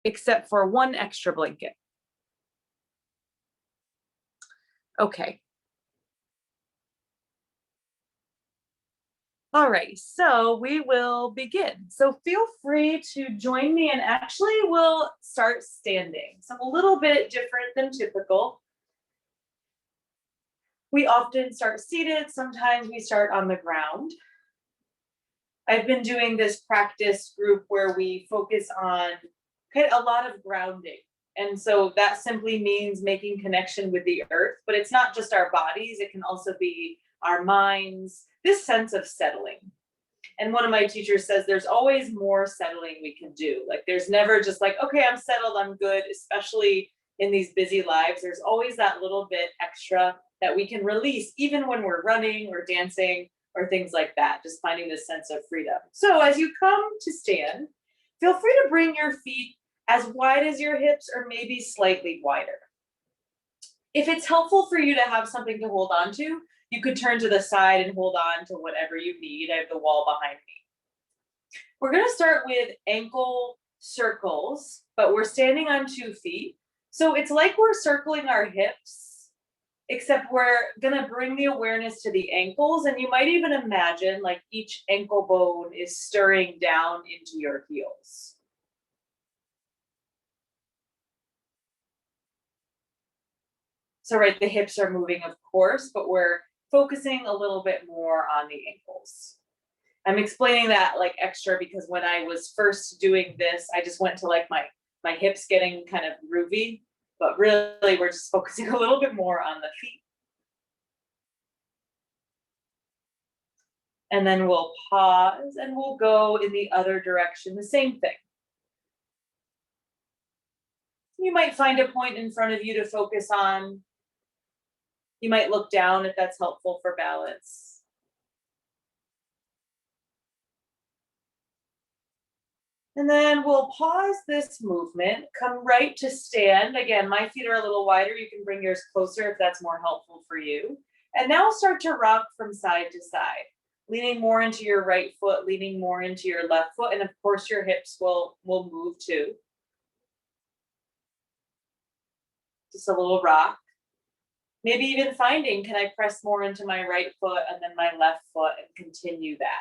except for one extra blanket. Okay. All right, so we will begin. So feel free to join me, and actually we'll start standing. So a little bit different than typical. We often start seated, sometimes we start on the ground. I've been doing this practice group where we focus on a lot of grounding. And so that simply means making connection with the earth, but it's not just our bodies, it can also be our minds, this sense of settling. And one of my teachers says there's always more settling we can do. Like there's never just like, okay, I'm settled, I'm good, especially in these busy lives. There's always that little bit extra that we can release, even when we're running or dancing or things like that, just finding this sense of freedom. So as you come to stand, feel free to bring your feet as wide as your hips or maybe slightly wider. If it's helpful for you to have something to hold on to, you could turn to the side and hold on to whatever you need. I have the wall behind me. We're going to start with ankle circles, but we're standing on 2 feet. So it's like we're circling our hips, except we're going to bring the awareness to the ankles. And you might even imagine like each ankle bone is stirring down into your heels. So right, the hips are moving, of course, but we're focusing a little bit more on the ankles. I'm explaining that like extra because when I was first doing this, I just went to like my hips getting kind of groovy, but really we're just focusing a little bit more on the feet. And then we'll pause and we'll go in the other direction, the same thing. You might find a point in front of you to focus on. You might look down if that's helpful for balance. And then we'll pause this movement, come right to stand. Again, my feet are a little wider. You can bring yours closer if that's more helpful for you. And now start to rock from side to side, leaning more into your right foot, leaning more into your left foot. And of course, your hips will move too. Just a little rock. Maybe even finding, can I press more into my right foot and then my left foot and continue that?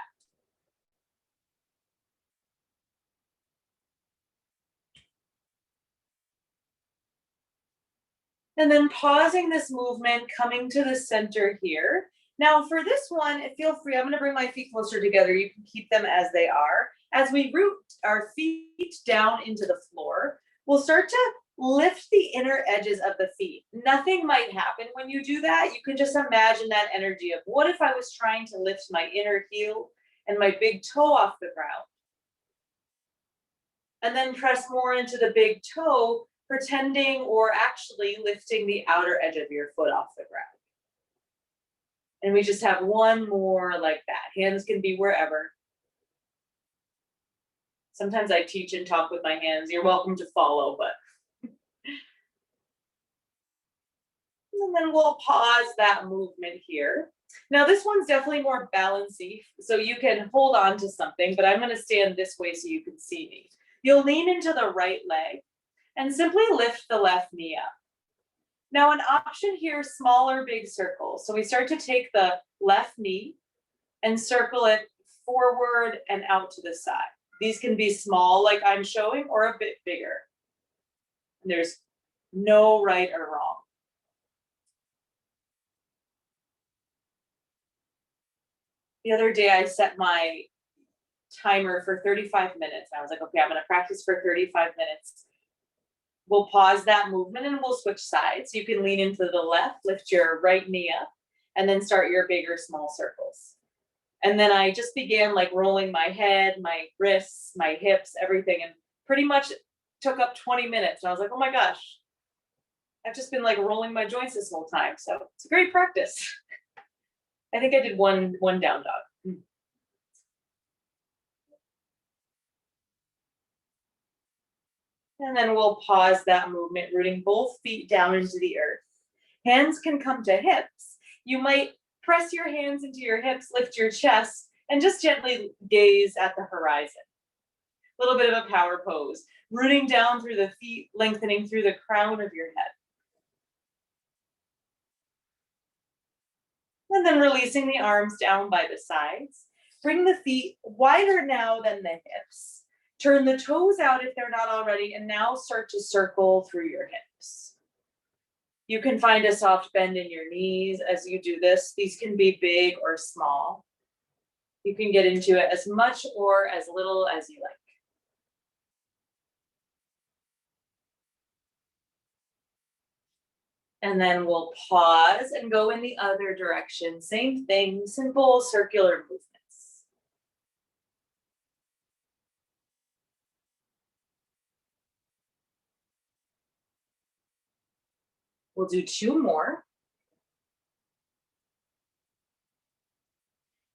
And then pausing this movement, coming to the center here. Now for this one, feel free, I'm gonna bring my feet closer together. You can keep them as they are. As we root our feet down into the floor, we'll start to lift the inner edges of the feet. Nothing might happen when you do that. You can just imagine that energy of what if I was trying to lift my inner heel and my big toe off the ground? And then press more into the big toe, pretending or actually lifting the outer edge of your foot off the ground. And we just have one more like that. Hands can be wherever. Sometimes I teach and talk with my hands. You're welcome to follow, but. And then we'll pause that movement here. Now this one's definitely more balancey, so you can hold on to something, but I'm going to stand this way so you can see me. You'll lean into the right leg and simply lift the left knee up. Now an option here, small or big circles. So we start to take the left knee and circle it forward and out to the side. These can be small like I'm showing or a bit bigger. And there's no right or wrong. The other day I set my timer for 35 minutes. I was like, okay, I'm going to practice for 35 minutes. We'll pause that movement and we'll switch sides. You can lean into the left, lift your right knee up, and then start your bigger small circles. And then I just began like rolling my head, my wrists, my hips, everything, and pretty much took up 20 minutes. And I was like, oh my gosh, I've just been like rolling my joints this whole time. So it's a great practice. I think I did one down dog. And then we'll pause that movement, rooting both feet down into the earth. Hands can come to hips. You might press your hands into your hips, lift your chest, and just gently gaze at the horizon. A little bit of a power pose. rooting down through the feet, lengthening through the crown of your head. And then releasing the arms down by the sides. Bring the feet wider now than the hips. Turn the toes out if they're not already, and now start to circle through your hips. You can find a soft bend in your knees as you do this. These can be big or small. You can get into it as much or as little as you like. And then we'll pause and go in the other direction. Same thing, simple circular movements. We'll do 2 more.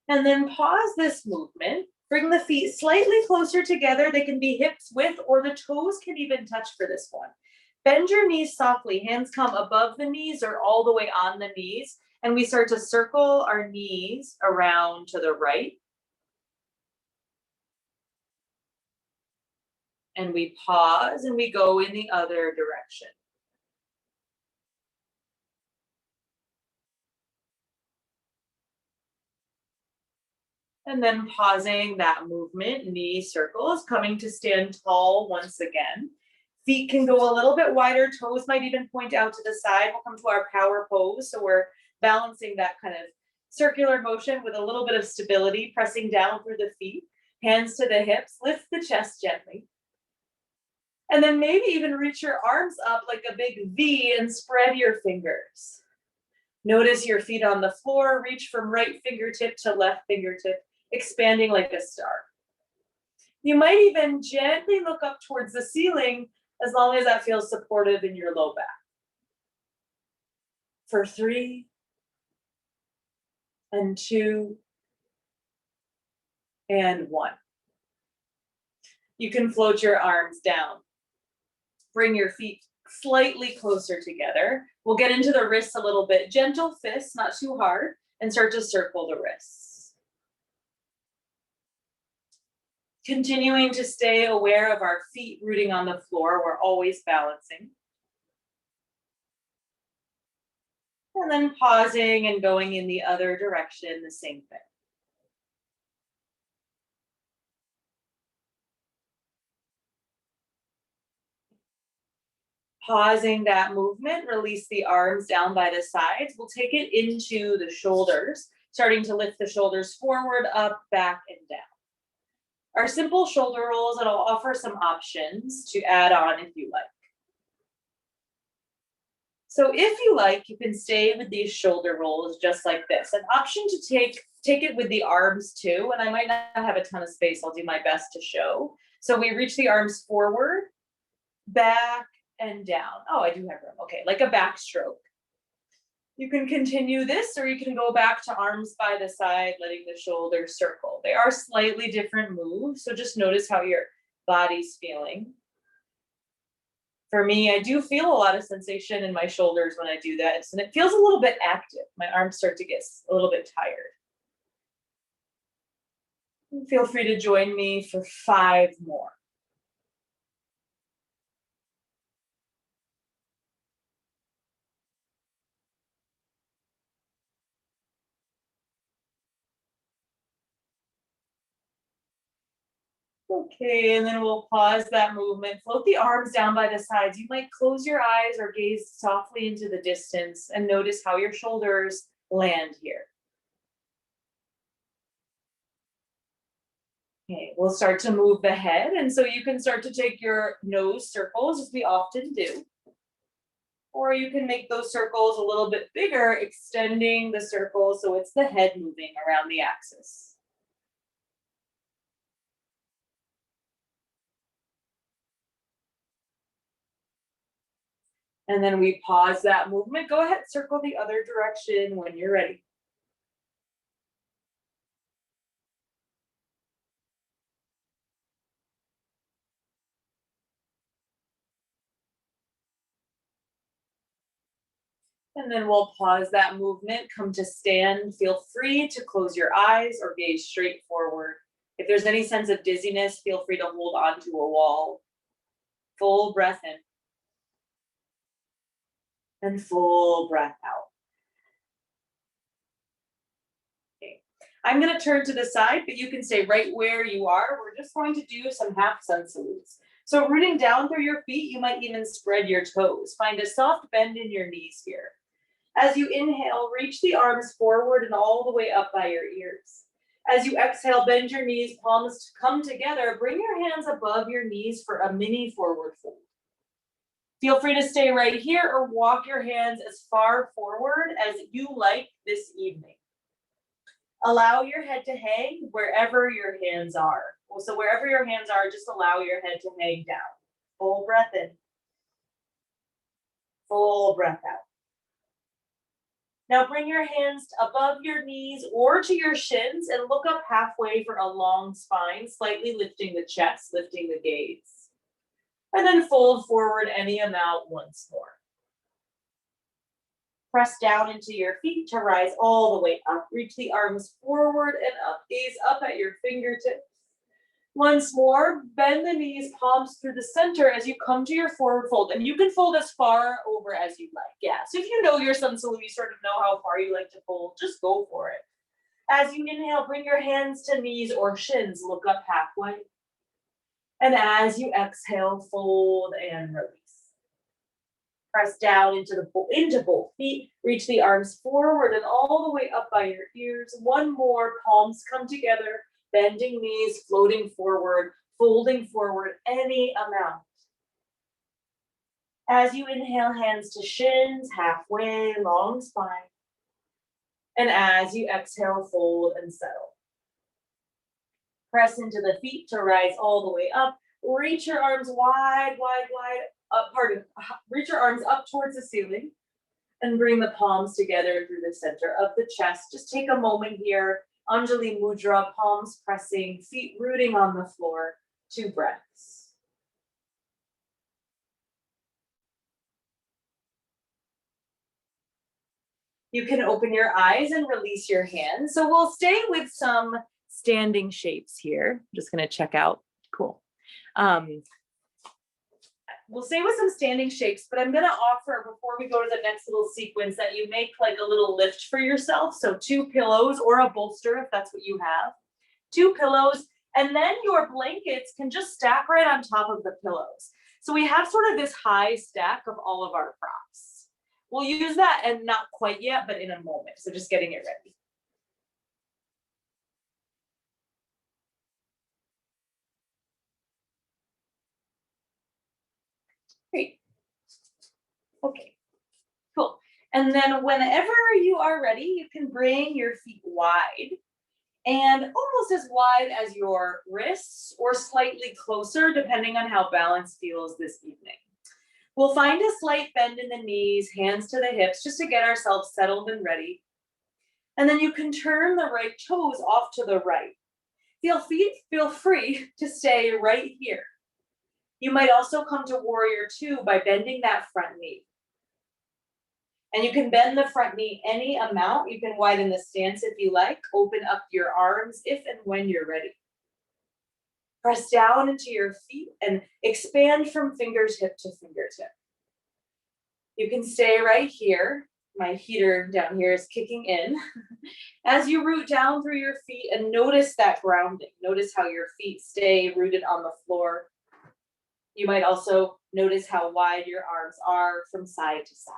And then pause this movement. Bring the feet slightly closer together. They can be hips width or the toes can even touch for this one. Bend your knees softly. Hands come above the knees or all the way on the knees. And we start to circle our knees around to the right. And we pause and we go in the other direction. And then pausing that movement, knee circles, coming to stand tall once again. Feet can go a little bit wider, toes might even point out to the side. We'll come to our power pose. So we're balancing that kind of circular motion with a little bit of stability, pressing down through the feet, hands to the hips, lift the chest gently. And then maybe even reach your arms up like a big V and spread your fingers. Notice your feet on the floor, reach from right fingertip to left fingertip, expanding like a star. You might even gently look up towards the ceiling as long as that feels supportive in your low back. For 3 and 2 and 1. You can float your arms down. Bring your feet slightly closer together. We'll get into the wrists a little bit. Gentle fists, not too hard, and start to circle the wrists. Continuing to stay aware of our feet rooting on the floor. We're always balancing. And then pausing and going in the other direction, the same thing. Pausing that movement, release the arms down by the sides. We'll take it into the shoulders, starting to lift the shoulders forward, up, back, and down. Our simple shoulder rolls, and I'll offer some options to add on if you like. So if you like, you can stay with these shoulder rolls just like this. An option to take it with the arms too, and I might not have a ton of space. I'll do my best to show. So we reach the arms forward, back, and down. Oh, I do have room. Okay, like a backstroke. You can continue this, or you can go back to arms by the side, letting the shoulders circle. They are slightly different moves, so just notice how your body's feeling. For me, I do feel a lot of sensation in my shoulders when I do this, and it feels a little bit active. My arms start to get a little bit tired. Feel free to join me for 5 more. Okay, and then we'll pause that movement. Float the arms down by the sides. You might close your eyes or gaze softly into the distance and notice how your shoulders land here. Okay, we'll start to move the head, and so you can start to take your nose circles, as we often do. Or you can make those circles a little bit bigger, extending the circle so it's the head moving around the axis. And then we pause that movement. Go ahead, circle the other direction when you're ready. And then we'll pause that movement, come to stand. Feel free to close your eyes or gaze straight forward. If there's any sense of dizziness, feel free to hold onto a wall. Full breath in. And full breath out. Okay. I'm going to turn to the side, but you can stay right where you are. We're just going to do some half sun salutes. So rooting down through your feet, you might even spread your toes. Find a soft bend in your knees here. As you inhale, reach the arms forward and all the way up by your ears. As you exhale, bend your knees, palms come together. Bring your hands above your knees for a mini forward fold. Feel free to stay right here or walk your hands as far forward as you like this evening. Allow your head to hang wherever your hands are. So wherever your hands are, just allow your head to hang down. Full breath in. Full breath out. Now bring your hands above your knees or to your shins and look up halfway for a long spine, slightly lifting the chest, lifting the gaze. And then fold forward any amount once more. Press down into your feet to rise all the way up. Reach the arms forward and up. Gaze up at your fingertips. Once more, bend the knees, palms through the center as you come to your forward fold. And you can fold as far over as you like. Yeah, so if you know your sun salute, you sort of know how far you like to fold, just go for it. As you inhale, bring your hands to knees or shins. Look up halfway. And as you exhale, fold and release. Press down into both feet. Reach the arms forward and all the way up by your ears. One more, palms come together, bending knees, floating forward, folding forward any amount. As you inhale, hands to shins, halfway, long spine. And as you exhale, fold and settle. Press into the feet to rise all the way up. Reach your arms wide, reach your arms up towards the ceiling and bring the palms together through the center of the chest. Just take a moment here. Anjali Mudra, palms pressing, feet rooting on the floor. 2 breaths. You can open your eyes and release your hands. So we'll stay with some standing shapes here. I'm just going to check out. Cool. We'll stay with some standing shapes, but I'm going to offer before we go to the next little sequence that you make like a little lift for yourself. So 2 pillows or a bolster if that's what you have. 2 pillows, and then your blankets can just stack right on top of the pillows. So we have sort of this high stack of all of our props. We'll use that and not quite yet, but in a moment. So just getting it ready. Great. Okay, cool. And then whenever you are ready, you can bring your feet wide and almost as wide as your wrists or slightly closer, depending on how balance feels this evening. We'll find a slight bend in the knees, hands to the hips, just to get ourselves settled and ready. And then you can turn the right toes off to the right. Feel free to stay right here. You might also come to warrior 2 by bending that front knee. And you can bend the front knee any amount. You can widen the stance if you like. Open up your arms if and when you're ready. Press down into your feet and expand from fingertip to fingertip. You can stay right here. My heater down here is kicking in. As you root down through your feet and notice that grounding. Notice how your feet stay rooted on the floor. You might also notice how wide your arms are from side to side.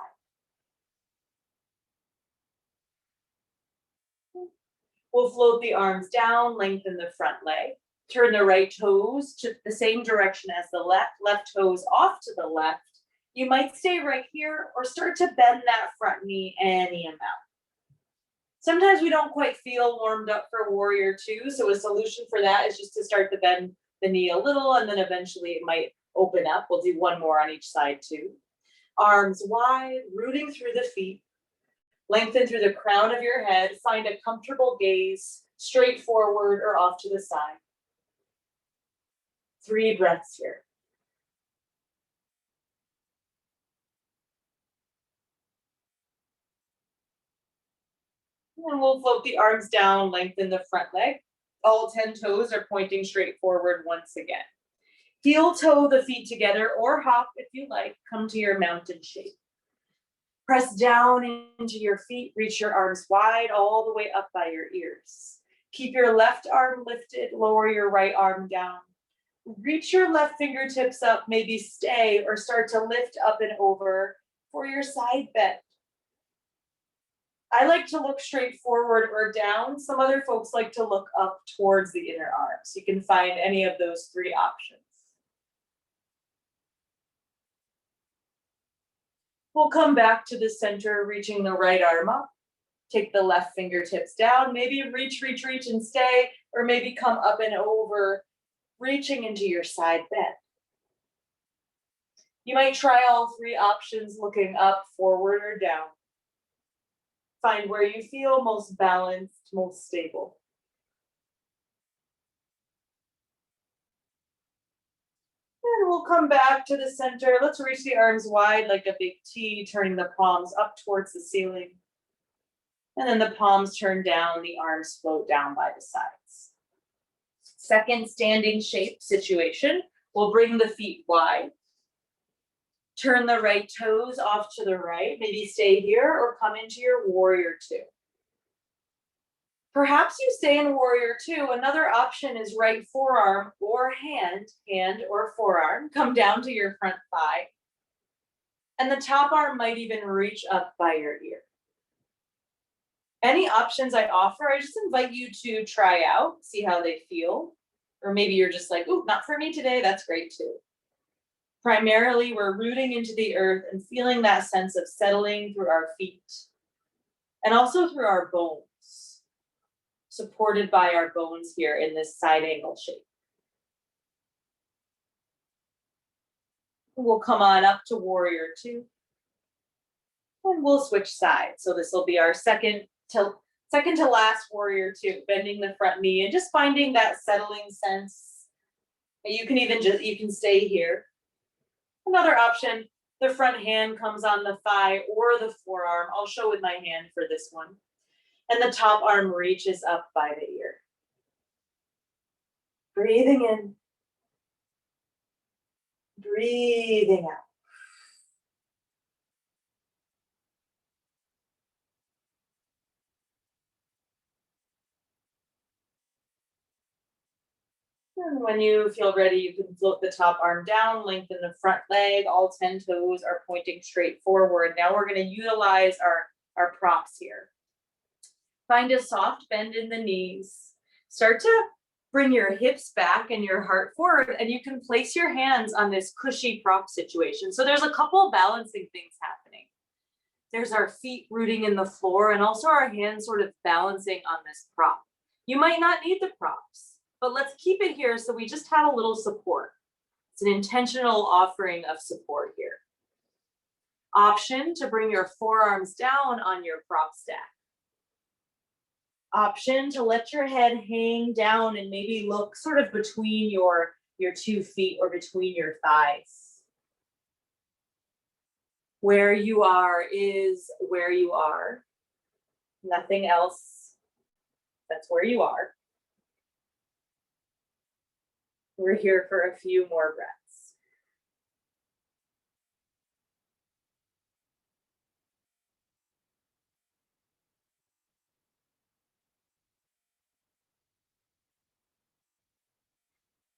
We'll float the arms down, lengthen the front leg. Turn the right toes to the same direction as the left toes off to the left. You might stay right here or start to bend that front knee any amount. Sometimes we don't quite feel warmed up for warrior 2, so a solution for that is just to start to bend the knee a little, and then eventually it might open up. We'll do 1 more on each side too. Arms wide, rooting through the feet. Lengthen through the crown of your head. Find a comfortable gaze, straight forward or off to the side. 3 breaths here. And we'll float the arms down, lengthen the front leg. All 10 toes are pointing straight forward once again. Heel toe the feet together or hop if you like. Come to your mountain shape. Press down into your feet, reach your arms wide all the way up by your ears. Keep your left arm lifted, lower your right arm down. Reach your left fingertips up, maybe stay or start to lift up and over for your side bend. I like to look straight forward or down. Some other folks like to look up towards the inner arms. You can find any of those three options. We'll come back to the center, reaching the right arm up. Take the left fingertips down, maybe reach and stay, or maybe come up and over, reaching into your side bend. You might try all three options, looking up, forward, or down. Find where you feel most balanced, most stable. And we'll come back to the center. Let's reach the arms wide like a big T, turning the palms up towards the ceiling. And then the palms turn down, the arms float down by the sides. Second standing shape situation. We'll bring the feet wide. Turn the right toes off to the right. Maybe stay here or come into your warrior two. Perhaps you stay in warrior two. Another option is right forearm or hand or forearm. Come down to your front thigh. And the top arm might even reach up by your ear. Any options I offer, I just invite you to try out, see how they feel. Or maybe you're just like, ooh, not for me today. That's great too. Primarily, we're rooting into the earth and feeling that sense of settling through our feet and also through our bones, supported by our bones here in this side angle shape. We'll come on up to warrior two and we'll switch sides. So this will be our second to last warrior two, bending the front knee and just finding that settling sense. You can stay here. Another option, the front hand comes on the thigh or the forearm. I'll show with my hand for this one. And the top arm reaches up by the ear. Breathing in. Breathing out. And when you feel ready, you can float the top arm down, lengthen the front leg. All 10 toes are pointing straight forward. Now we're going to utilize our props here. Find a soft bend in the knees. Start to bring your hips back and your heart forward, and you can place your hands on this cushy prop situation. So there's a couple balancing things happening. There's our feet rooting in the floor and also our hands sort of balancing on this prop. You might not need the props, but let's keep it here so we just have a little support. It's an intentional offering of support here. Option to bring your forearms down on your prop stack. Option to let your head hang down and maybe look sort of between your 2 feet or between your thighs. Where you are is where you are. Nothing else. That's where you are. We're here for a few more breaths.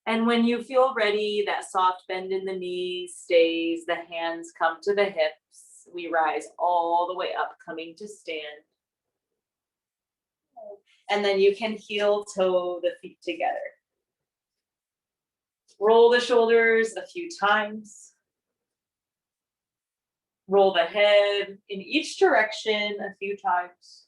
And when you feel ready, that soft bend in the knees stays, the hands come to the hips. We rise all the way up, coming to stand. And then you can heel toe the feet together. Roll the shoulders a few times. Roll the head in each direction a few times.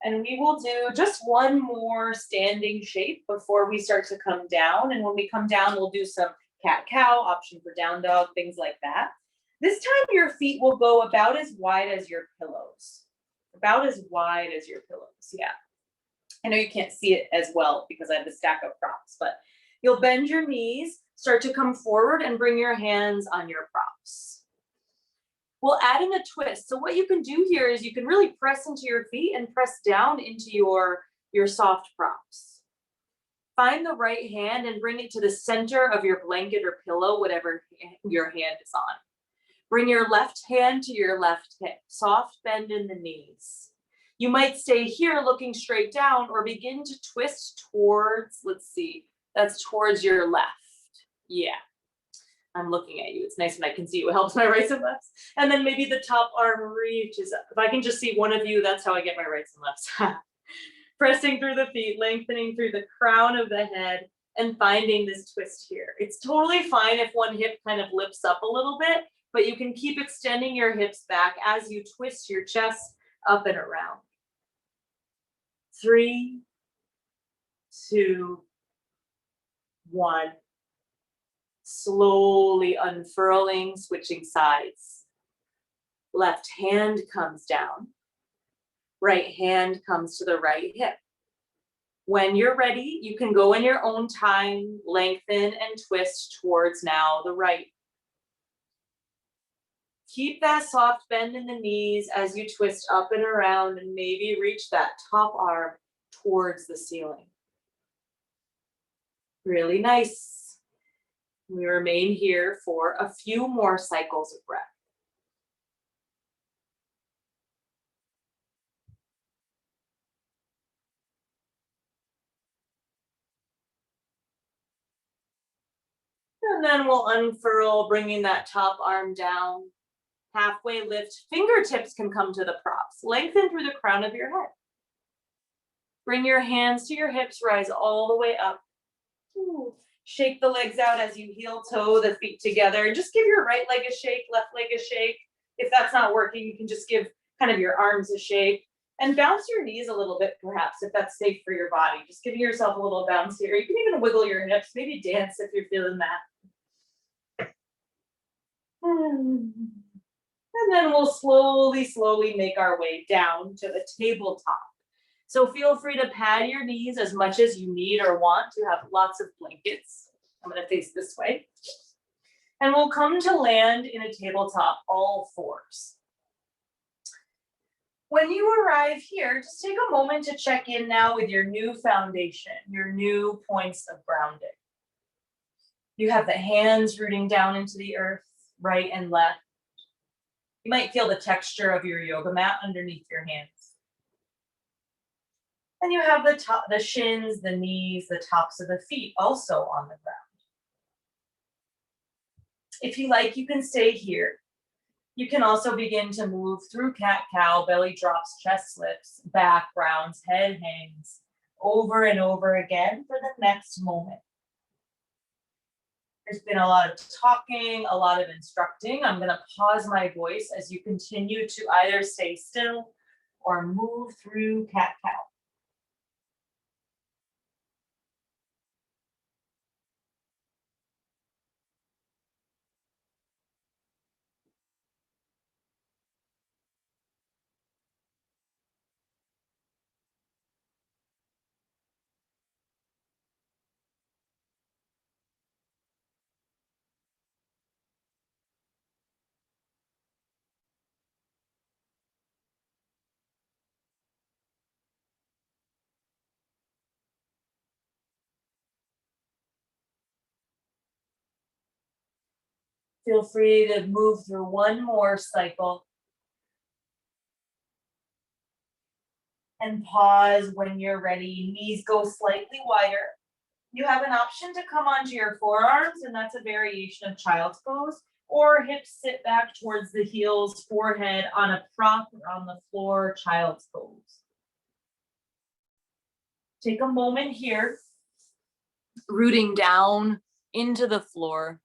And we will do just one more standing shape before we start to come down. And when we come down, we'll do some cat-cow, option for down dog, things like that. This time your feet will go about as wide as your pillows. About as wide as your pillows, yeah. I know you can't see it as well because I have the stack of props, but you'll bend your knees, start to come forward and bring your hands on your props. We'll add in a twist. So what you can do here is you can really press into your feet and press down into your soft props. Find the right hand and bring it to the center of your blanket or pillow, whatever your hand is on. Bring your left hand to your left hip, soft bend in the knees. You might stay here looking straight down or begin to twist towards, let's see, that's towards your left. Yeah, I'm looking at you. It's nice when I can see you. It helps my rights and lefts. And then maybe the top arm reaches up. If I can just see one of you, that's how I get my rights and lefts. Pressing through the feet, lengthening through the crown of the head, and finding this twist here. It's totally fine if one hip kind of lifts up a little bit, but you can keep extending your hips back as you twist your chest up and around. 3, 2, 1. Slowly unfurling, switching sides. Left hand comes down. Right hand comes to the right hip. When you're ready, you can go in your own time, lengthen and twist towards now the right. Keep that soft bend in the knees as you twist up and around and maybe reach that top arm towards the ceiling. Really nice. We remain here for a few more cycles of breath. And then we'll unfurl, bringing that top arm down. Halfway lift, fingertips can come to the props. Lengthen through the crown of your head. Bring your hands to your hips, rise all the way up. Ooh. Shake the legs out as you heel toe the feet together. Just give your right leg a shake, left leg a shake. If that's not working, you can just give kind of your arms a shake. And bounce your knees a little bit, perhaps, if that's safe for your body. Just giving yourself a little bounce here. You can even wiggle your hips, maybe dance if you're feeling that. And then we'll slowly make our way down to the tabletop. So feel free to pad your knees as much as you need or want. You have lots of blankets. I'm going to face this way. And we'll come to land in a tabletop, all fours. When you arrive here, just take a moment to check in now with your new foundation, your new points of grounding. You have the hands rooting down into the earth, right and left. You might feel the texture of your yoga mat underneath your hands. And you have the shins, the knees, the tops of the feet also on the ground. If you like, you can stay here. You can also begin to move through cat-cow, belly drops, chest slips, back rounds, head hangs, over and over again for the next moment. There's been a lot of talking, a lot of instructing. I'm going to pause my voice as you continue to either stay still or move through cat-cow. Feel free to move through one more cycle. And pause when you're ready. Knees go slightly wider. You have an option to come onto your forearms, and that's a variation of child's pose, or hips sit back towards the heels, forehead on a prop or on the floor, child's pose. Take a moment here, rooting down into the floor.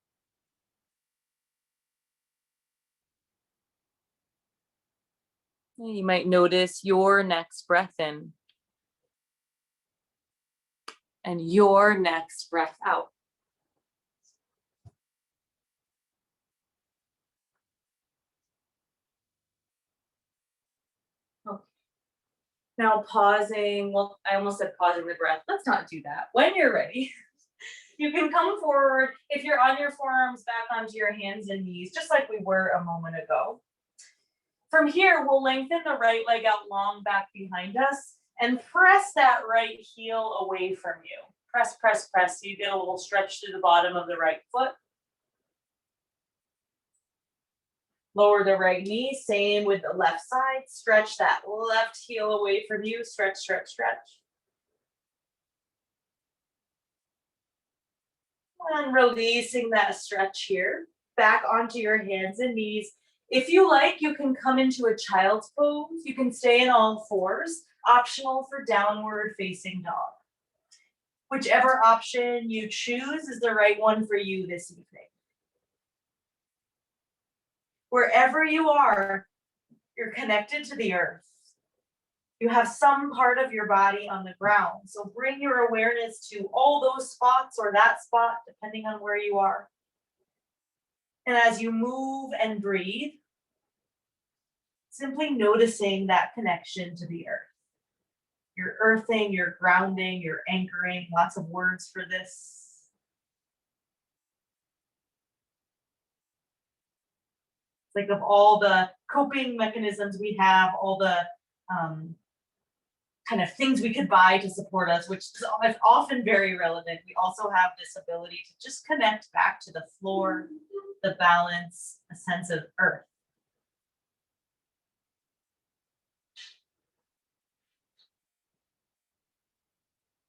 You might notice your next breath in and your next breath out. Okay. Now pausing, well, I almost said pausing the breath. Let's not do that. When you're ready, you can come forward. If you're on your forearms, back onto your hands and knees, just like we were a moment ago. From here, we'll lengthen the right leg out long back behind us and press that right heel away from you. Press, press, press. So you get a little stretch to the bottom of the right foot. Lower the right knee, same with the left side. Stretch that left heel away from you. Stretch, stretch, stretch. And releasing that stretch here. Back onto your hands and knees. If you like, you can come into a child's pose. You can stay in all fours. Optional for downward facing dog. Whichever option you choose is the right one for you this evening. Wherever you are, you're connected to the earth. You have some part of your body on the ground. So bring your awareness to all those spots or that spot, depending on where you are. And as you move and breathe, simply noticing that connection to the earth. You're earthing, you're grounding, you're anchoring, lots of words for this. Like of all the coping mechanisms we have, all the kind of things we could buy to support us, which is often very relevant. We also have this ability to just connect back to the floor, the balance, a sense of earth.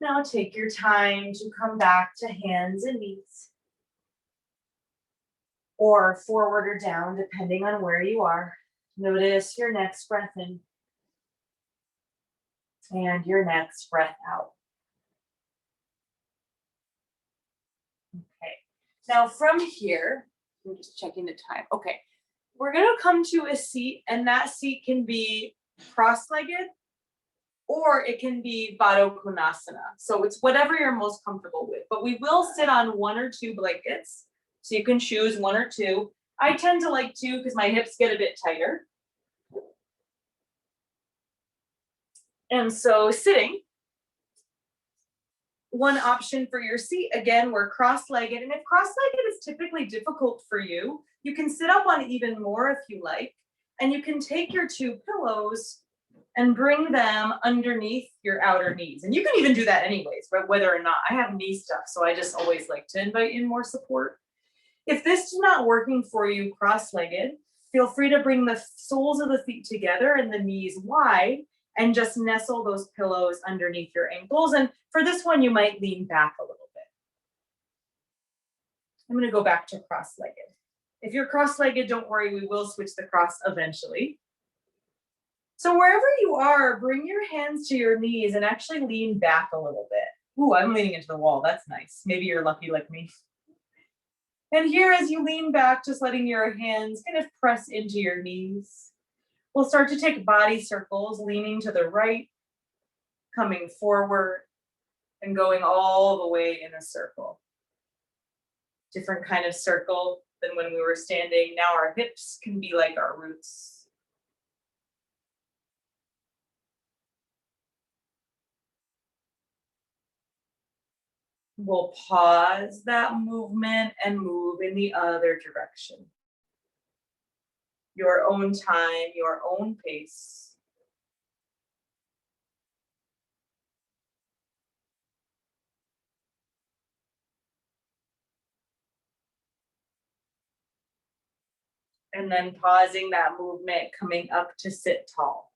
Now take your time to come back to hands and knees, or forward or down, depending on where you are. Notice your next breath in and your next breath out. Okay, now from here, I'm just checking the time. Okay, we're gonna come to a seat, and that seat can be cross-legged or it can be Baddha Konasana. So it's whatever you're most comfortable with, but we will sit on one or two blankets. So you can choose one or two. I tend to like two because my hips get a bit tighter. And so sitting, one option for your seat, again, we're cross-legged. And if cross-legged is typically difficult for you, you can sit up on even more if you like. And you can take your two pillows and bring them underneath your outer knees. And you can even do that anyways, right? Whether or not, I have knee stuff, so I just always like to invite in more support. If this is not working for you cross-legged, feel free to bring the soles of the feet together and the knees wide and just nestle those pillows underneath your ankles. And for this one, you might lean back a little bit. I'm gonna go back to cross-legged. If you're cross-legged, don't worry, we will switch the cross eventually. So wherever you are, bring your hands to your knees and actually lean back a little bit. Ooh, I'm leaning into the wall, that's nice. Maybe you're lucky like me. And here, as you lean back, just letting your hands kind of press into your knees. We'll start to take body circles, leaning to the right, coming forward, and going all the way in a circle. Different kind of circle than when we were standing. Now our hips can be like our roots. We'll pause that movement and move in the other direction. Your own time, your own pace. And then pausing that movement, coming up to sit tall.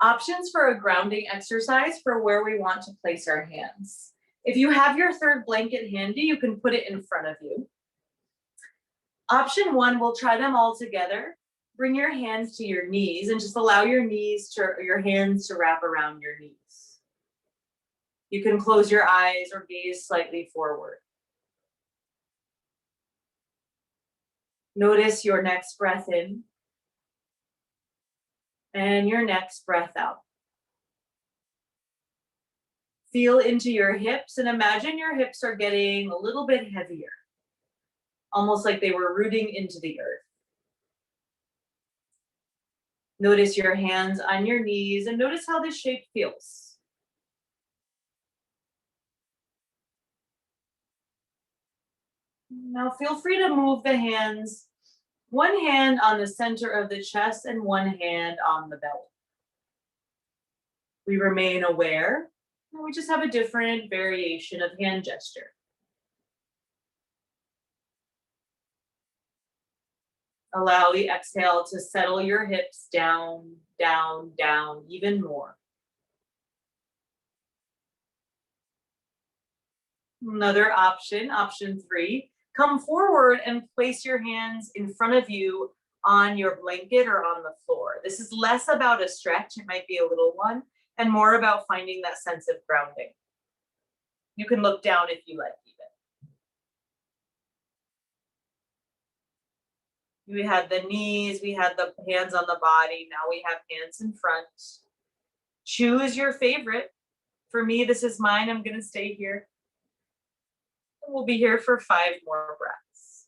Options for a grounding exercise for where we want to place our hands. If you have your third blanket handy, you can put it in front of you. Option one, we'll try them all together. Bring your hands to your knees and just allow your hands to wrap around your knees. You can close your eyes or gaze slightly forward. Notice your next breath in and your next breath out. Feel into your hips and imagine your hips are getting a little bit heavier, almost like they were rooting into the earth. Notice your hands on your knees and notice how this shape feels. Now feel free to move the hands One hand on the center of the chest and one hand on the belly. We remain aware, and we just have a different variation of hand gesture. Allow the exhale to settle your hips down, down, down even more. Another option, option 3, come forward and place your hands in front of you on your blanket or on the floor. This is less about a stretch, it might be a little one, and more about finding that sense of grounding. You can look down if you like even. We had the knees, we had the hands on the body, now we have hands in front. Choose your favorite. For me, this is mine, I'm gonna stay here. We'll be here for 5 more breaths.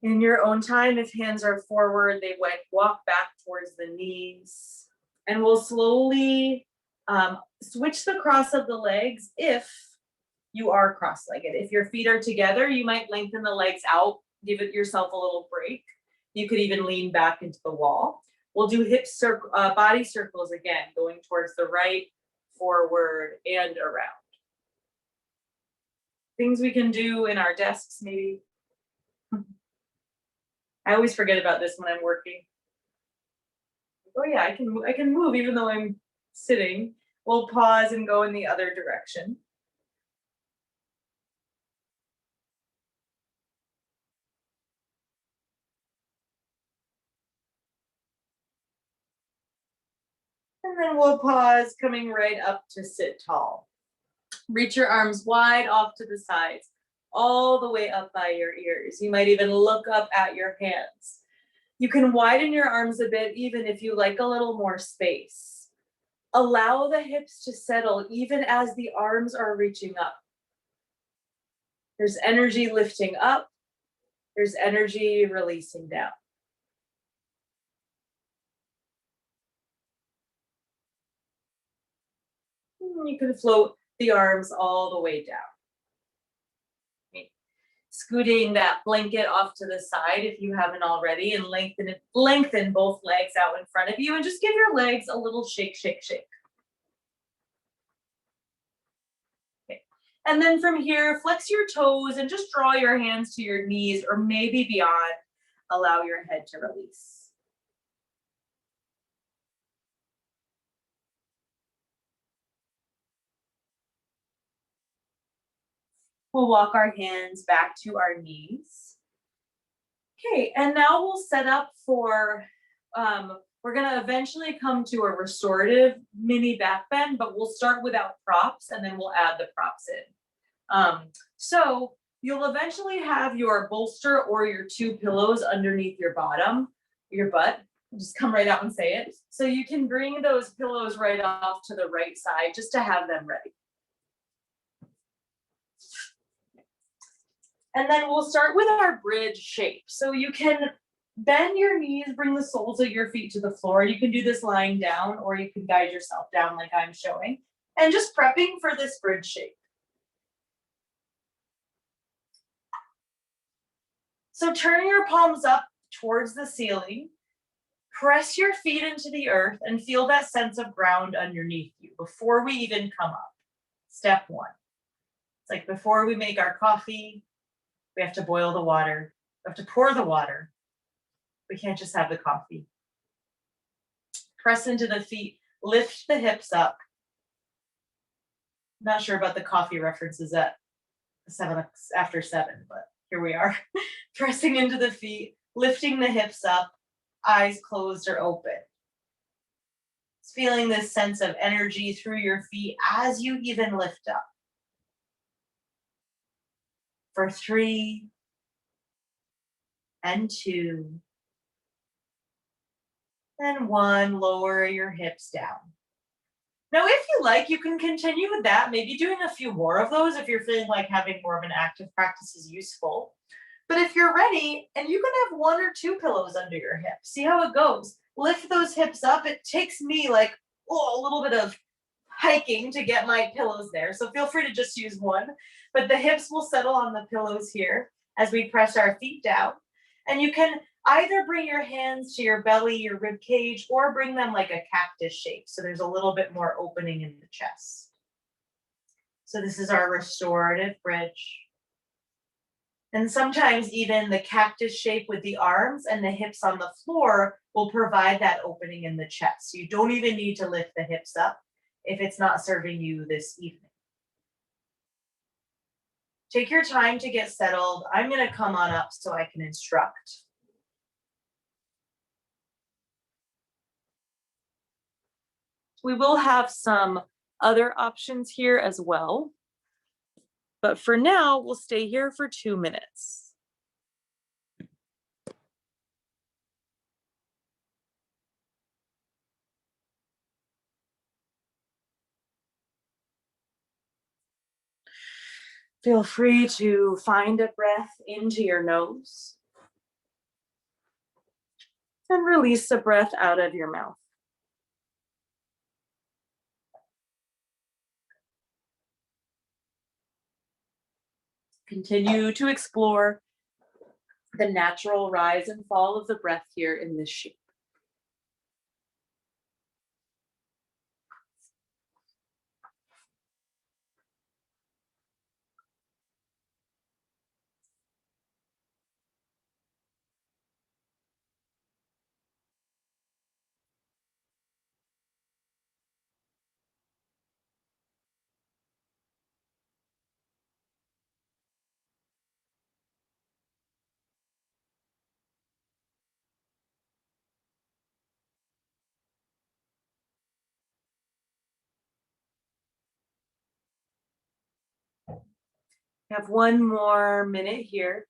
In your own time, if hands are forward, they walk back towards the knees. And we'll slowly switch the cross of the legs if you are cross-legged. If your feet are together, you might lengthen the legs out, give it yourself a little break. You could even lean back into the wall. We'll do body circles again, going towards the right, forward, and around. Things we can do in our desks, maybe. I always forget about this when I'm working. Oh yeah, I can move even though I'm sitting. We'll pause and go in the other direction. And then we'll pause, coming right up to sit tall. Reach your arms wide off to the sides, all the way up by your ears. You might even look up at your hands. You can widen your arms a bit, even if you like a little more space. Allow the hips to settle even as the arms are reaching up. There's energy lifting up. There's energy releasing down. You can float the arms all the way down. Scooting that blanket off to the side if you haven't already, and lengthen both legs out in front of you, and just give your legs a little shake, shake, shake. Okay. And then from here, flex your toes and just draw your hands to your knees or maybe beyond. Allow your head to release. We'll walk our hands back to our knees. Okay, and now we'll set up for, we're gonna eventually come to a restorative mini back bend, but we'll start without props and then we'll add the props in. So you'll eventually have your bolster or your 2 pillows underneath your butt. Just come right out and say it. So you can bring those pillows right off to the right side just to have them ready. And then we'll start with our bridge shape. So you can bend your knees, bring the soles of your feet to the floor. You can do this lying down, or you can guide yourself down like I'm showing. And just prepping for this bridge shape. So turn your palms up towards the ceiling. Press your feet into the earth and feel that sense of ground underneath you before we even come up. Step 1. It's like before we make our coffee, we have to boil the water. We have to pour the water. We can't just have the coffee. Press into the feet, lift the hips up. Not sure about the coffee references at after 7, but here we are. Pressing into the feet, lifting the hips up, eyes closed or open. It's feeling this sense of energy through your feet as you even lift up. For 3 and 2 and 1, lower your hips down. Now, if you like, you can continue with that, maybe doing a few more of those if you're feeling like having more of an active practice is useful. But if you're ready, and you can have one or two pillows under your hips, see how it goes. Lift those hips up. It takes me like a little bit of hiking to get my pillows there. So feel free to just use one, but the hips will settle on the pillows here as we press our feet down. And you can either bring your hands to your belly, your rib cage, or bring them like a cactus shape. So there's a little bit more opening in the chest. So this is our restorative bridge. And sometimes even the cactus shape with the arms and the hips on the floor will provide that opening in the chest. So you don't even need to lift the hips up if it's not serving you this evening. Take your time to get settled. I'm going to come on up so I can instruct. We will have some other options here as well. But for now, we'll stay here for 2 minutes. Feel free to find a breath into your nose and release the breath out of your mouth. Continue to explore the natural rise and fall of the breath here in this shape. We have 1 more minute here.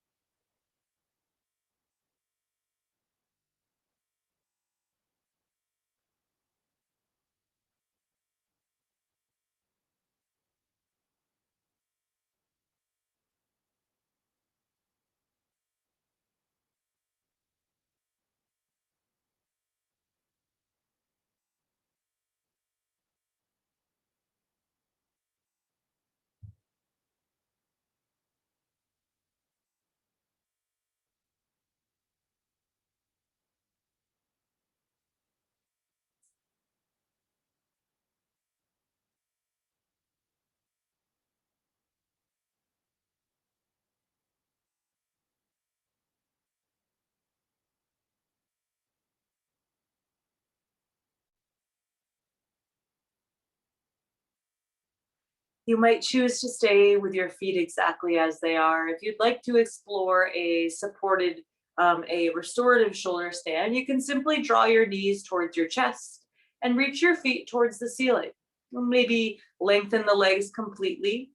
You might choose to stay with your feet exactly as they are. If you'd like to explore a supported, a restorative shoulder stand, you can simply draw your knees towards your chest and reach your feet towards the ceiling. Maybe lengthen the legs completely,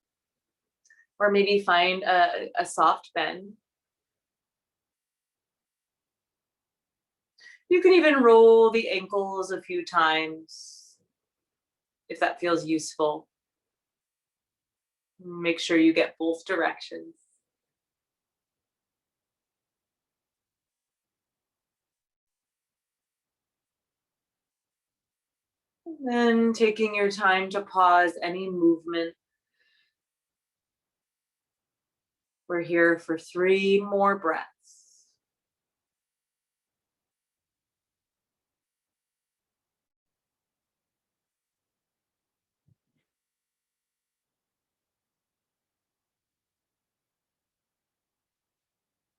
or maybe find a soft bend. You can even roll the ankles a few times if that feels useful. Make sure you get both directions. And then taking your time to pause any movement. We're here for 3 more breaths.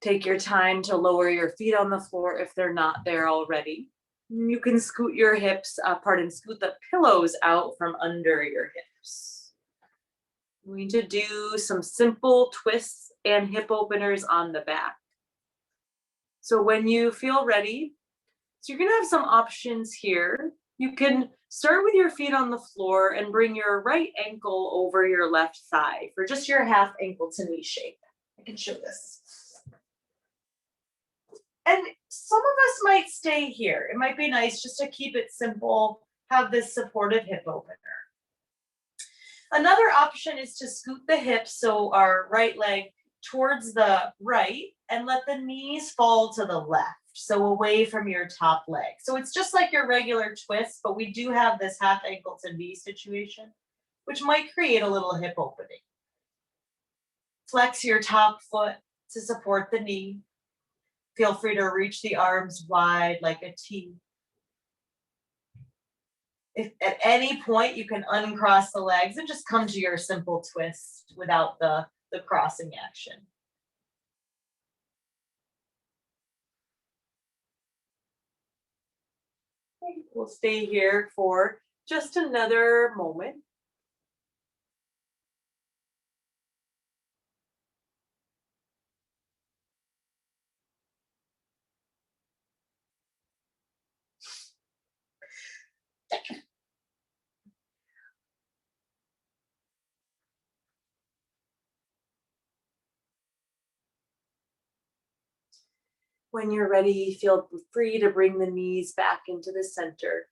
Take your time to lower your feet on the floor if they're not there already. You can scoot your hips, scoot the pillows out from under your hips. We're going to do some simple twists and hip openers on the back. So when you feel ready, so you're gonna have some options here. You can start with your feet on the floor and bring your right ankle over your left thigh for just your half ankle to knee shape. I can show this. And some of us might stay here. It might be nice just to keep it simple, have this supportive hip opener. Another option is to scoot the hips, so our right leg towards the right, and let the knees fall to the left, so away from your top leg. So it's just like your regular twist, but we do have this half ankle to knee situation, which might create a little hip opening. Flex your top foot to support the knee. Feel free to reach the arms wide like a T. If at any point you can uncross the legs and just come to your simple twist without the crossing action. We'll stay here for just another moment. When you're ready, feel free to bring the knees back into the center.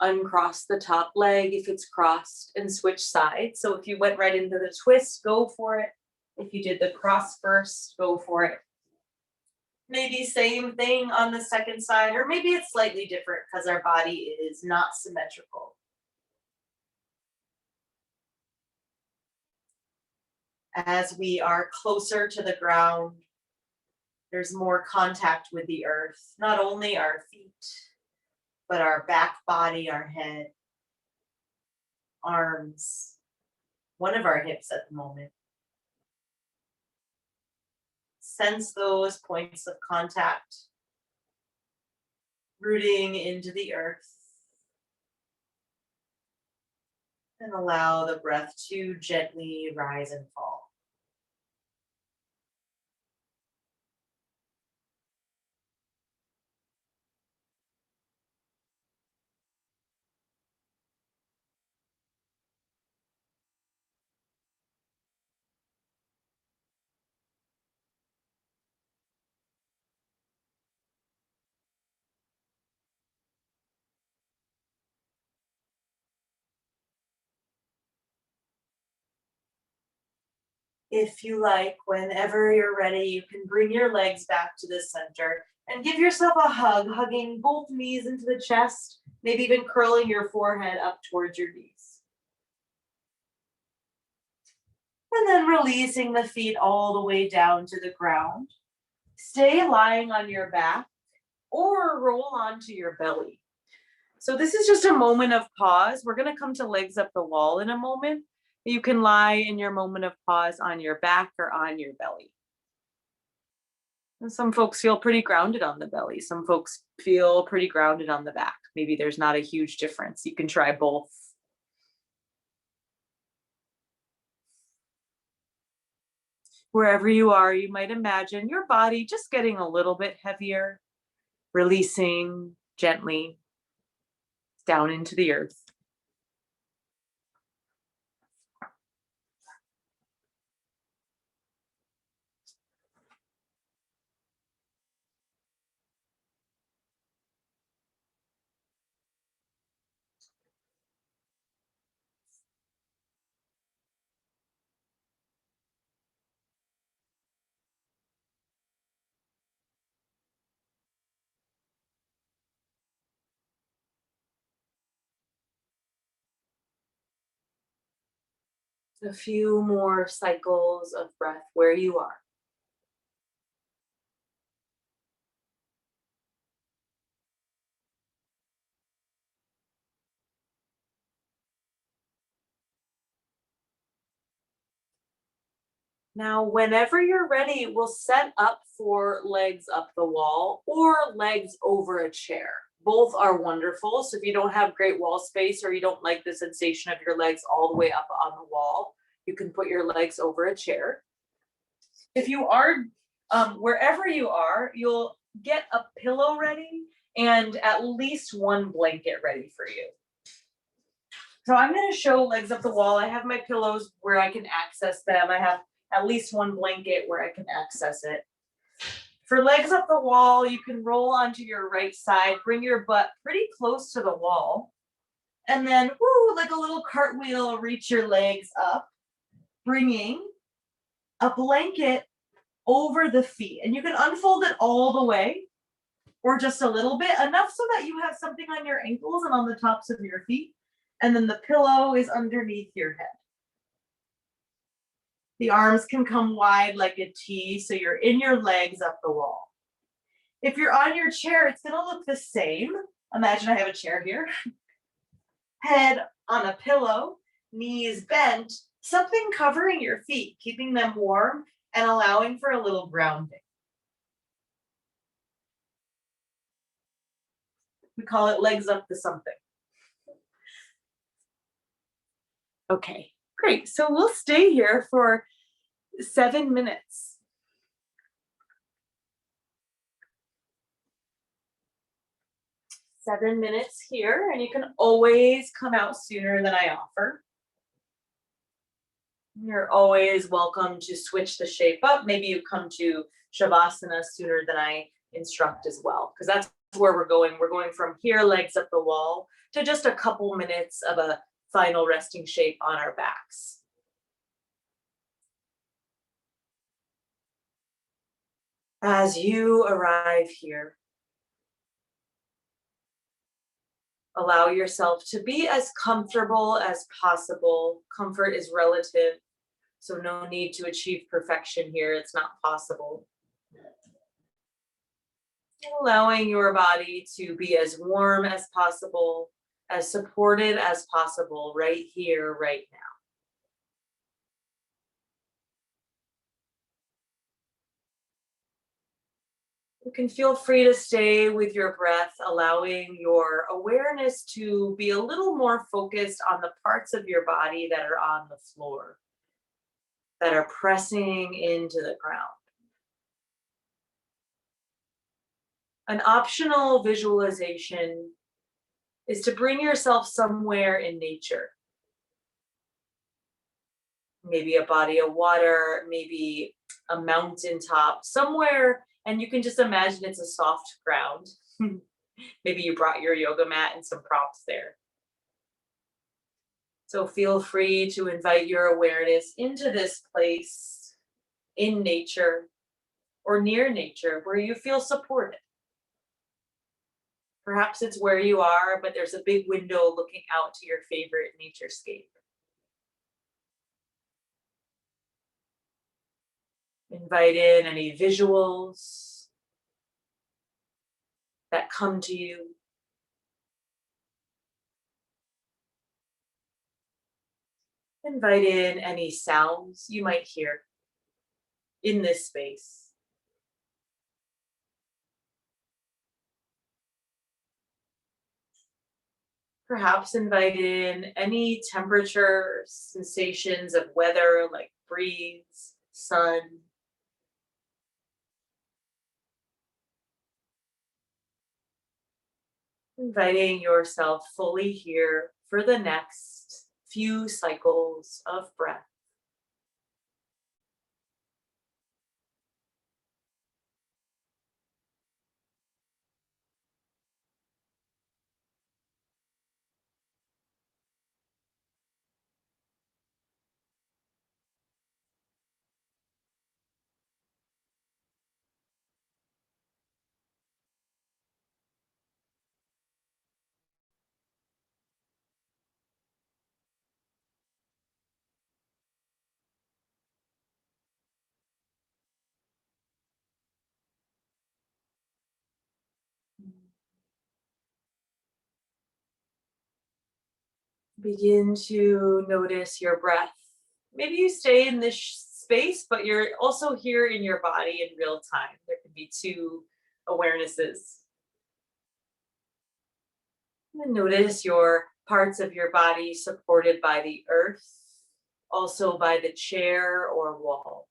Uncross the top leg if it's crossed and switch sides. So if you went right into the twist, go for it. If you did the cross first, go for it. Maybe same thing on the second side, or maybe it's slightly different because our body is not symmetrical. As we are closer to the ground, there's more contact with the earth, not only our feet, but our back body, our head, arms, one of our hips at the moment. Sense those points of contact, rooting into the earth, and allow the breath to gently rise and fall. If you like, whenever you're ready, you can bring your legs back to the center and give yourself a hug, hugging both knees into the chest, maybe even curling your forehead up towards your knees. And then releasing the feet all the way down to the ground. Stay lying on your back or roll onto your belly. So this is just a moment of pause. We're going to come to legs up the wall in a moment. You can lie in your moment of pause on your back or on your belly. And some folks feel pretty grounded on the belly. Some folks feel pretty grounded on the back. Maybe there's not a huge difference. You can try both. Wherever you are, you might imagine your body just getting a little bit heavier, releasing gently down into the earth. A few more cycles of breath where you are. Now, whenever you're ready, we'll set up for legs up the wall or legs over a chair. Both are wonderful. So if you don't have great wall space or you don't like the sensation of your legs all the way up on the wall, you can put your legs over a chair. If you are, wherever you are, you'll get a pillow ready and at least one blanket ready for you. So I'm going to show legs up the wall. I have my pillows where I can access them. I have at least one blanket where I can access it. For legs up the wall, you can roll onto your right side, bring your butt pretty close to the wall. And then, woo, like a little cartwheel, reach your legs up, bringing a blanket over the feet. And you can unfold it all the way or just a little bit, enough so that you have something on your ankles and on the tops of your feet. And then the pillow is underneath your head. The arms can come wide like a T, so you're in your legs up the wall. If you're on your chair, it's gonna look the same. Imagine I have a chair here. Head on a pillow, knees bent, something covering your feet, keeping them warm and allowing for a little grounding. We call it legs up to something. Okay, great. So we'll stay here for 7 minutes. Seven minutes here, and you can always come out sooner than I offer. You're always welcome to switch the shape up. Maybe you come to Savasana sooner than I instruct as well, because that's where we're going. We're going from here, legs up the wall, to just a couple minutes of a final resting shape on our backs. As you arrive here, allow yourself to be as comfortable as possible. Comfort is relative, so no need to achieve perfection here. It's not possible. Allowing your body to be as warm as possible, as supported as possible, right here, right now. You can feel free to stay with your breath, allowing your awareness to be a little more focused on the parts of your body that are on the floor, that are pressing into the ground. An optional visualization is to bring yourself somewhere in nature. Maybe a body of water, maybe a mountaintop, somewhere, and you can just imagine it's a soft ground. Maybe you brought your yoga mat and some props there. So feel free to invite your awareness into this place in nature or near nature where you feel supported. Perhaps it's where you are, but there's a big window looking out to your favorite naturescape. Invite in any visuals that come to you. Invite in any sounds you might hear in this space. Perhaps invite in any temperature, sensations of weather like breeze, sun. Inviting yourself fully here for the next few cycles of breath. Begin to notice your breath. Maybe you stay in this space, but you're also here in your body in real time. There can be two awarenesses. And notice your parts of your body supported by the earth, also by the chair or wall.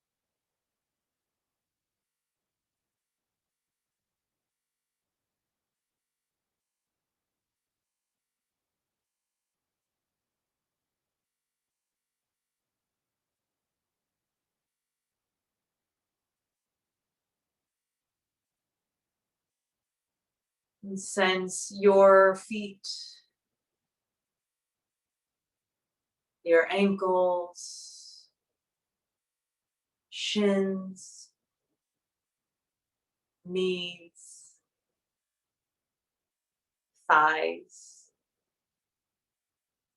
And sense your feet your ankles, shins, knees, thighs,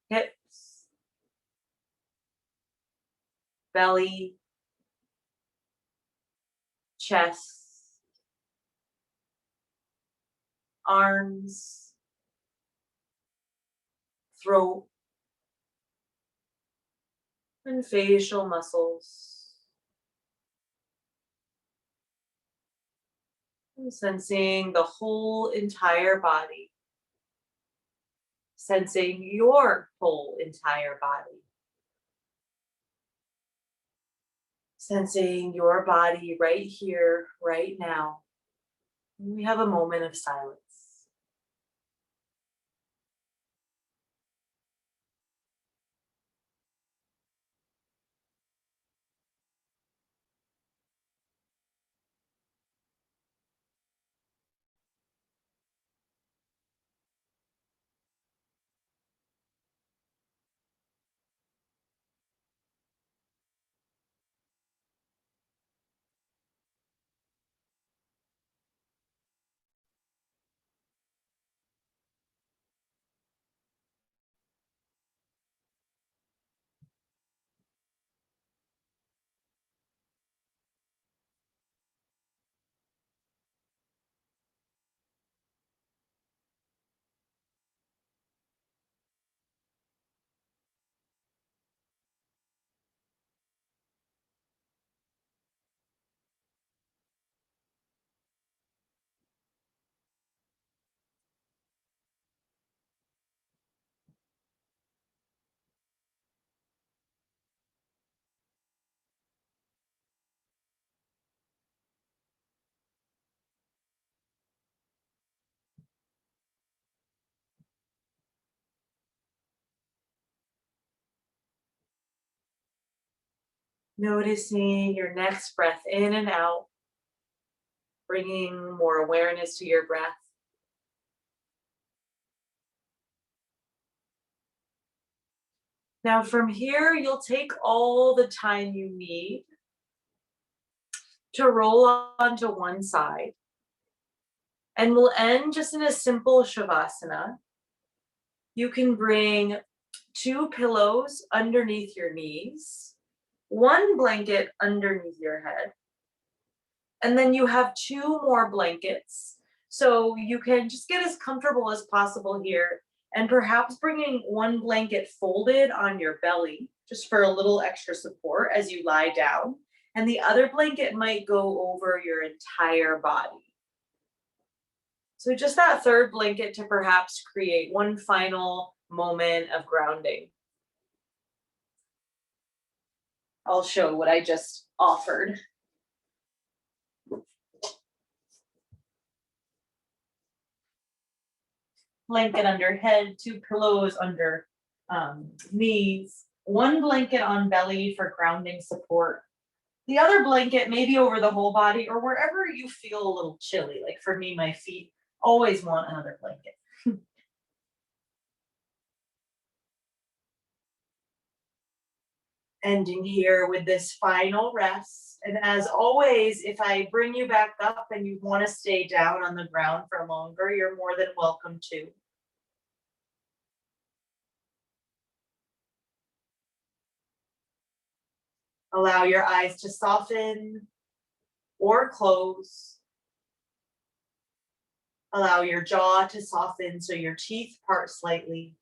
hips, belly, chest, arms, throat, and facial muscles. And sensing the whole entire body, sensing your whole entire body, sensing your body right here, right now. And we have a moment of silence. Noticing your next breath in and out, bringing more awareness to your breath. Now, from here, you'll take all the time you need to roll onto one side, and we'll end just in a simple Shavasana. You can bring two pillows underneath your knees, one blanket underneath your head, and then you have two more blankets. So you can just get as comfortable as possible here, and perhaps bringing one blanket folded on your belly just for a little extra support as you lie down. And the other blanket might go over your entire body. So just that third blanket to perhaps create one final moment of grounding. I'll show what I just offered. Blanket under head, two pillows under knees, one blanket on belly for grounding support. The other blanket maybe over the whole body or wherever you feel a little chilly. Like for me, my feet always want another blanket. Ending here with this final rest. And as always, if I bring you back up and you want to stay down on the ground for longer, you're more than welcome to. Allow your eyes to soften or close. Allow your jaw to soften so your teeth part slightly.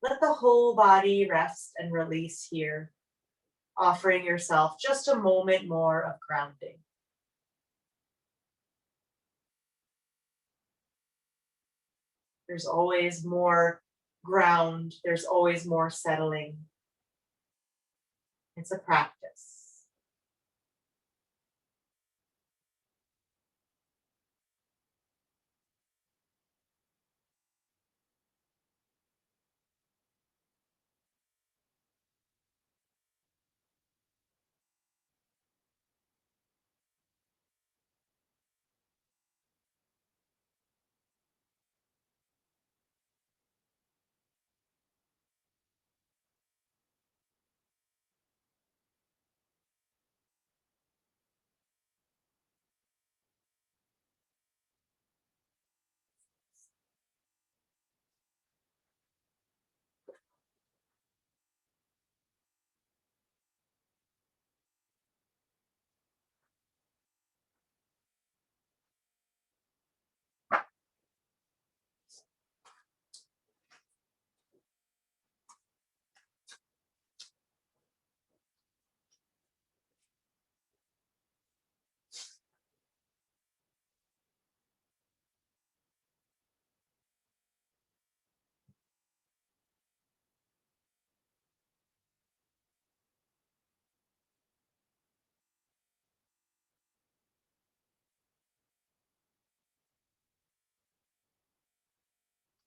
Let the whole body rest and release here, offering yourself just a moment more of grounding. There's always more ground, there's always more settling. It's a practice.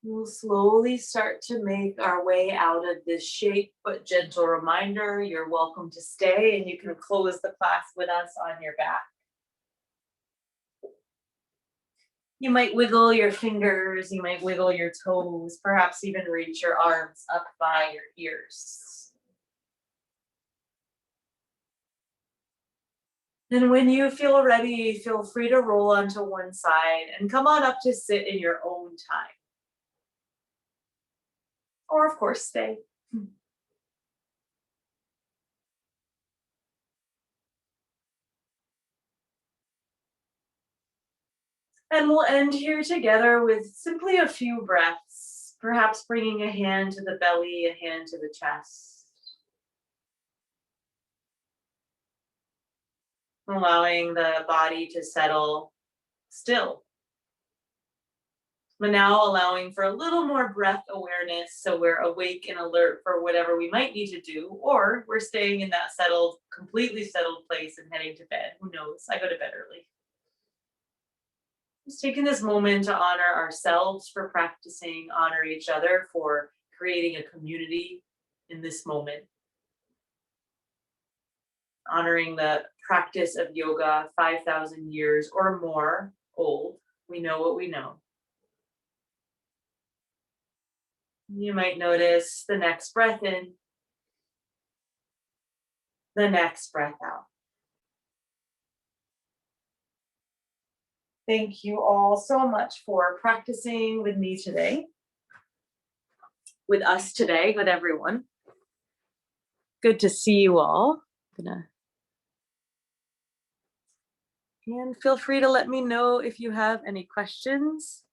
We'll slowly start to make our way out of this shape, but gentle reminder, you're welcome to stay and you can close the class with us on your back. You might wiggle your fingers, you might wiggle your toes, perhaps even reach your arms up by your ears. And when you feel ready, feel free to roll onto one side and come on up to sit in your own time. Or, of course, stay. And we'll end here together with simply a few breaths, perhaps bringing a hand to the belly, a hand to the chest. Allowing the body to settle still. But now allowing for a little more breath awareness so we're awake and alert for whatever we might need to do, or we're staying in that settled, completely settled place and heading to bed. Who knows? I go to bed early. Just taking this moment to honor ourselves for practicing, honor each other for creating a community in this moment. Honoring the practice of yoga, 5,000 years or more old. We know what we know. You might notice the next breath in, the next breath out. Thank you all so much for practicing with me today, with us today, with everyone. Good to see you all. And feel free to let me know if you have any questions.